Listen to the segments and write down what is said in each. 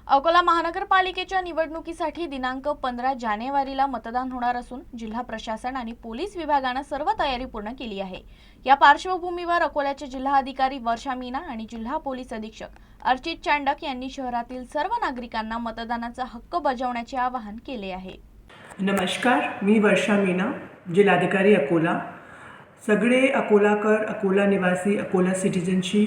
अकोला महानगरपालिकेच्या निवडणुकीसाठी दिनांक 15 जानेवारीला मतदान होणार असून जिल्हा प्रशासन आणि पोलीस विभागाने सर्व तयारी पूर्ण केली आहे। या पार्श्वभूमीवर अकोल्याचे जिल्हाधिकारी वर्षा मीना आणि जिल्हा पोलीस अधीक्षक अर्चित चांडक यांनी शहरातील सर्व नागरिकांना मतदानाचा हक्क बजावण्याचे आवाहन केले आहे। नमस्कार, मी वर्षा मीना, जिल्हाधिकारी अकोला। सगळे अकोलाकर, अकोला निवासी, अकोला सिटीजनशी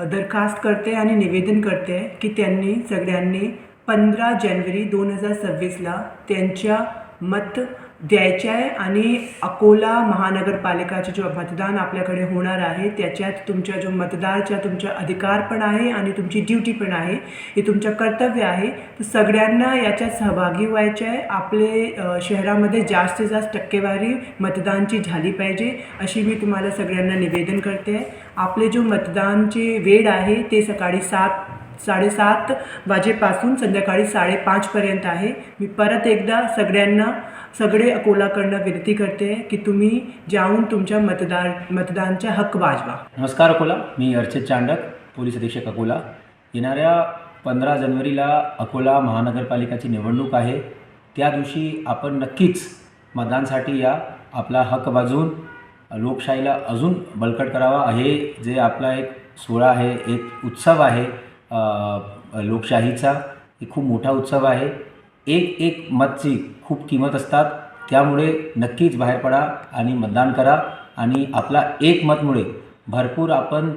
दरखास्त करते आणि निवेदन करते की त्यांनी सगळ्यांनी 15 जानेवारी 2026ला त्यांच्या मत द्यायचे आहे आणि अकोला महानगरपालिकाचे जो मतदान आपल्याकडे होणार आहे त्याच्यात तुमच्या जो मतदारचा तुमचा अधिकार पण आहे आणि तुमची ड्यूटी पण आहे, हे तुमचं कर्तव्य आहे। तर सगळ्यांना याच्यात सहभागी व्हायचे आहे। आपले शहरामध्ये जास्तीत जास्त टक्केवारी मतदानची झाली पाहिजे अशी मी तुम्हाला सगळ्यांना निवेदन करते। आपले जो मतदानची वेळ आहे ते सकाळी 7:30 वाजेपासून संध्याकाळी 5:30 पर्यंत आहे। मी परत एकदा सगळे अकोलाकडनं विनंती करते की तुम्ही जाऊन तुमच्या मतदानचा हक्क बजावा। नमस्कार अकोला, मी अर्चित चांडक, पोलीस अधीक्षक अकोला। येणाऱ्या 15 जानेवारीला अकोला महानगरपालिकाची निवडणूक आहे। त्या दिवशी आपण नक्कीच मतदानासाठी या, आपला हक्क बजावून लोकशाहीला अजून बळकट करावा। हे जे आपला एक सोहळा आहे, एक उत्सव आहे लोकशाहीचा, एक खूप मोठा उत्सव आहे। एक मतची खूप किंमत असतात, त्यामुळे नक्कीच बाहेर पडा आणि मतदान करा आणि आपला एक मतमुळे भरपूर आपण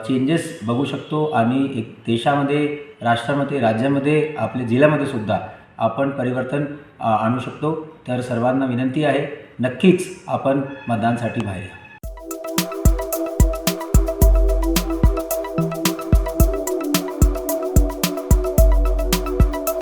चेंजेस बघू शकतो आणि एक देशामध्ये, राष्ट्रामध्ये, राज्यामध्ये, आपल्या जिल्ह्यामध्ये सुद्धा आपण परिवर्तन आणू शकतो। तर सर्वांना विनंती आहे, नक्कीच आपण मतदानासाठी बाहेर या।